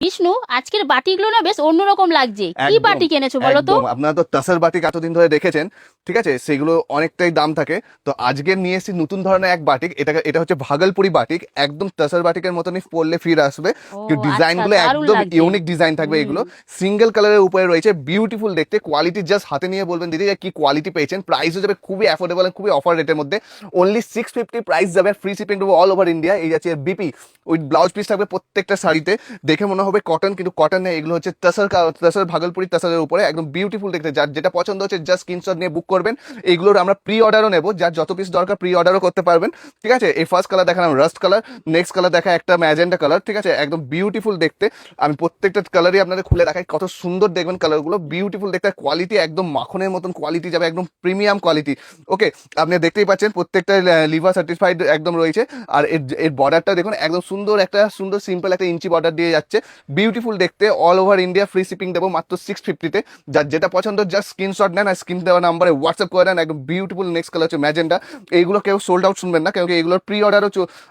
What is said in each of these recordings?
বিষ্ণু, আজকের বাটিগুলো না বেশ অন্যরকম লাগছে। কি একদম বাটি এনেছো বলো তো? একদম আপনারা তো তাসার বাটিক এতদিন ধরে দেখেছেন, ঠিক আছে, সেগুলো অনেকটাই দাম থাকে। তো আজকে নিয়ে এসেছি নতুন ধরনের এক বাটিক, এটা হচ্ছে ভাগলপুরি বাটিক, একদম তাসার বাটিকের মতনই পরলে ফির আসবে। ও ডিজাইন আচ্ছা, গুলো দারুণ একদম লাগছে। ইউনিক ডিজাইন থাকবে, হুম। এগুলো সিঙ্গেল কালারের উপরে রয়েছে, বিউটিফুল দেখতে, কোয়ালিটি জাস্ট হাতে নিয়ে বলবেন দিদি যে কি কোয়ালিটি পেয়েছেন। প্রাইস হয়ে যাবে খুবই অ্যাফোর্ডেবল, খুবই অফার রেটের মধ্যে, অনলি 650 প্রাইস যাবে, ফ্রি শিপিং দেবো অল ওভার ইন্ডিয়া। এই যাচ্ছে বিপি উইথ ব্লাউজ পিস থাকবে প্রত্যেকটা শাড়িতে, দেখে মনে হবে কটন, কিন্তু কটন নেই, এগুলো হচ্ছে তাসার ভাগলপুরি তাসারের উপরে, একদম বিউটিফুল দেখতে। যার যেটা পছন্দ হচ্ছে জাস্ট স্ক্রিনশট নিয়ে বুক করবেন। এইগুলোর আমরা প্রি অর্ডারও নেবো, যার যত পিস দরকার প্রি অর্ডারও করতে পারবেন, ঠিক আছে। এই ফার্স্ট কালার দেখালাম রাস্ট কালার, নেক্সট কালার দেখা একটা ম্যাজেন্টা কালার, ঠিক আছে, একদম বিউটিফুল দেখতে। আমি প্রত্যেকটা কালারই আপনাদের খুলে দেখাই, কত সুন্দর দেখবেন কালারগুলো, বিউটিফুল দেখতে, কোয়ালিটি একদম মাখনের মতন কোয়ালিটি যাবে, একদম প্রিমিয়াম কোয়ালিটি। ওকে, আপনি দেখতেই পাচ্ছেন প্রত্যেকটা লিভার সার্টিফাইড একদম রয়েছে। আর এর বর্ডারটা দেখুন, একদম সুন্দর একটা সুন্দর সিম্পল একটা ইঞ্চি বর্ডার দিয়ে যাচ্ছে, বিউটিফুল দেখতে। All over India free shipping দেবো মাত্র 650-তে। যার যেটা পছন্দ জাস্ট স্ক্রিনশট নেন আর স্ক্রিন দেওয়া নাম্বারে হোয়াটসঅ্যাপ করে নেন, একদম বিউটিফুল। নেক্সট কালার হচ্ছে ম্যাজেন্ডা। এইগুলো কেউ সোল্ড আউট শুনবেন না, কেউ এগুলোর প্রি অর্ডারও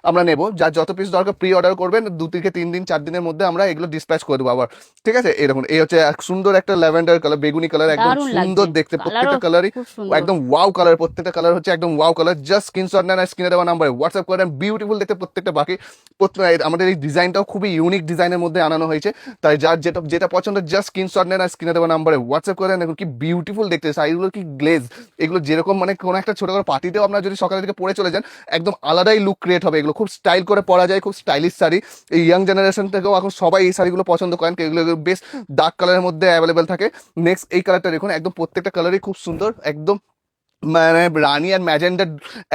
আমরা নেবো, যার যত পিস দরকার প্রি অর্ডার করবেন, 2 থেকে 3 দিন 4 দিনের মধ্যে আমরা এগুলো ডিসপ্যাচ করে দেবো আবার, ঠিক আছে। এই দেখুন, এই হচ্ছে এক সুন্দর একটা ল্যাভেন্ডার কালার, বেগুনি কালার, একদম দারুণ লাগছে, সুন্দর দেখতে, কালারও প্রত্যেকটা কালারই খুব সুন্দর। একদম ওয়াও কালার, প্রত্যেকটা কালার হচ্ছে একদম ওয়াও কালার। জাস্ট স্ক্রিনশট নেন আর স্ক্রিনে দেওয়া নাম্বারে হোয়াটসঅ্যাপ করেন, বিউটিফুল দেখতে প্রত্যেকটা। বাকি আমাদের এই ডিজাইনটাও খুবই ইউনিক ডিজাইনের মধ্যে আনানো হয়েছে, তাই যার যেটা যেটা পছন্দ জাস্ট স্ক্রিনশট নেন আর স্ক্রিনে দেওয়া নাম্বারে হোয়াটসঅ্যাপ করেন। দেখুন কি বিউটিফুল দেখতে, শাড়িগুলো কি গ্লেজ, এগুলো যেরকম মানে কোনো একটা ছোটখাটো পার্টিতেও আপনার যদি সকালে থেকে পরে চলে যান, একদম আলাদাই লুক ক্রিয়েট হবে। এগুলো খুব স্টাইল করে পরা যায়, খুব স্টাইলিশ শাড়ি। এই ইয়াং জেনারেশন থেকেও এখন সবাই এই শাড়িগুলো পছন্দ করেন, এগুলো বেশ ডার্ক কালারের মধ্যে অ্যাভেলেবেল থাকে। নেক্সট এই কালারটা দেখুন, একদম প্রত্যেকটা কালারই খুব সুন্দর, একদম মানে রানি আর ম্যাজেন্ডার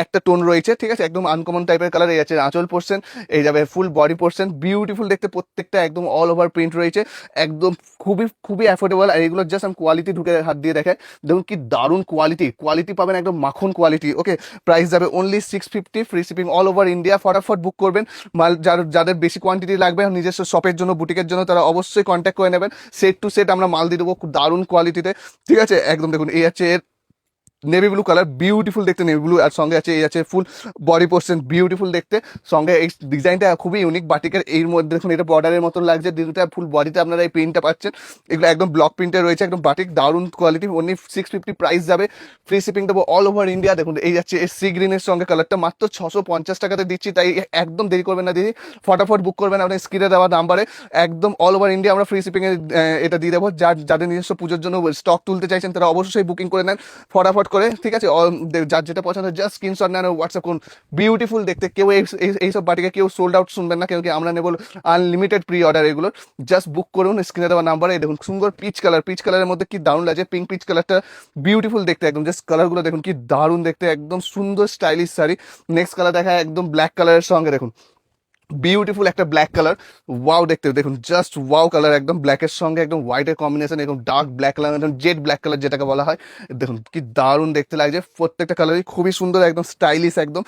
একটা টোন রয়েছে, ঠিক আছে, একদম আনকমন টাইপের কালার। এই আছে আঁচল পোর্শন, এই যাবে ফুল বডি পোর্শন, বিউটিফুল দেখতে প্রত্যেকটা, একদম অল ওভার প্রিন্ট রয়েছে, একদম খুবই খুবই অ্যাফোর্ডেবল। আর এগুলো জাস্ট আমি কোয়ালিটি ঢুকে হাত দিয়ে দেখাই, দেখুন কি দারুণ কোয়ালিটি, কোয়ালিটি পাবেন একদম মাখন কোয়ালিটি। ওকে, প্রাইস যাবে only 650, free shipping all over India. ফটাফট বুক করবেন, মাল যাদের বেশি কোয়ান্টিটি লাগবে নিজস্ব শপের জন্য, বুটিকের জন্য, তারা অবশ্যই কন্ট্যাক্ট করে নেবেন। সেট টু সেট আমরা মাল দিয়ে দেবো খুব দারুণ কোয়ালিটিতে, ঠিক আছে। একদম দেখুন, এই আছে নেভি ব্লু কালার, বিউটিফুল দেখতে নেভি ব্লু, আর সঙ্গে আছে এই আছে ফুল বডি পোর্শন, বিউটিফুল দেখতে। সঙ্গে এই ডিজাইনটা খুবই ইউনিক বাটিকের, এর মধ্যে দেখুন এটা বর্ডারের মতন লাগছে, দুটা ফুল বডিতে আপনারা এই প্রিন্টটা পাচ্ছেন। এগুলো একদম ব্লক প্রিন্টে রয়েছে, একদম বাটিক, দারুণ কোয়ালিটি, অনলি 650 প্রাইস যাবে, ফ্রি শিপিং দেবো অল ওভার ইন্ডিয়া। দেখুন এই যাচ্ছে এই সি গ্রিনের সঙ্গে কালারটা, মাত্র 650 টাকাতে দিচ্ছি, তাই একদম দেরি করবেন না দিদি, ফটাফট বুক করবেন আপনার স্ক্রিনে দেওয়া নাম্বারে। একদম অল ওভার ইন্ডিয়া আমরা ফ্রি শিপিং এ এটা দিয়ে দেবো। যাদের নিজস্ব পুজোর জন্য স্টক তুলতে চাইছেন তারা অবশ্যই বুকিং করে নেন ফটাফট করে, ঠিক আছে। যার যেটা পছন্দ জাস্ট স্ক্রিনশট নেন হোয়াটসঅ্যাপ করুন, বিউটিফুল দেখতে। কেউ এইসব বাটিকে কেউ সোল্ড আউট শুনবেন না, কেউ কি আমরা নেবো আনলিমিটেড প্রি অর্ডার এগুলো। জাস্ট বুক করুন স্ক্রিনে দেওয়া নাম্বারে। দেখুন সুন্দর পিচ কালার, পিচ কালারের মধ্যে কি দারুণ লাগছে, পিঙ্ক পিচ কালারটা বিউটিফুল দেখতে, একদম জাস্ট কালারগুলো দেখুন কি দারুণ দেখতে, একদম সুন্দর স্টাইলিশ শাড়ি। নেক্সট কালার দেখা একদম ব্ল্যাক কালারের সঙ্গে, দেখুন বিউটিফুল একটা ব্ল্যাক কালার, ওয়াও দেখতে, দেখুন জাস্ট ওয়াও কালার, একদম ব্ল্যাকের সঙ্গে একদম হোয়াইটের কম্বিনেশন, একদম ডার্ক ব্ল্যাক কালার, একদম জেড ব্ল্যাক কালার যেটাকে বলা হয়। দেখুন কি দারুণ দেখতে লাগছে, প্রত্যেকটা কালারই খুবই সুন্দর, একদম স্টাইলিশ, একদম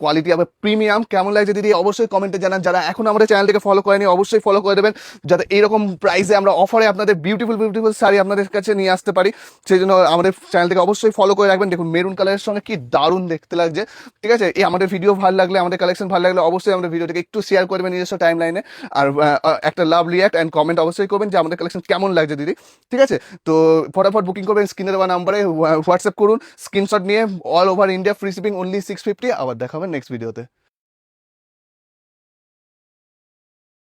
কোয়ালিটি আবার প্রিমিয়াম। কেমন লাগছে দিদি অবশ্যই কমেন্টে জানান। যারা এখন আমাদের চ্যানেলটিকে ফলো করেনি অবশ্যই ফলো করে দেবেন, যাতে এইরকম প্রাইসে আমরা অফারে আপনাদের বিউটিফুল বিউটিফুল শাড়ি আপনাদের কাছে নিয়ে আসতে পারি। সেই জন্য আমাদের চ্যানেলটিকে অবশ্যই ফলো করে রাখবেন। দেখুন মেরুন কালারের সঙ্গে কি দারুণ দেখতে লাগছে, ঠিক আছে। এই আমাদের ভিডিও ভালো লাগলে, আমাদের কালেকশন ভালো লাগলে অবশ্যই আমাদের ভিডিওটিকে একটু শেয়ার করবেন নিজস্ব টাইম লাইনে, আর একটা লাভ রিয়াক্ট অ্যান্ড কমেন্ট অবশ্যই করবেন যে আমাদের কালেকশন কেমন লাগছে দিদি, ঠিক আছে। তো ফটাফট বুকিং করবেন, স্ক্রিনে দেওয়া নাম্বারে হোয়াটসঅ্যাপ করুন, স্ক্রিনশট নিয়ে all over India free shipping only 650। আবার দেখা হবে নেক্সট ভিডিওতে।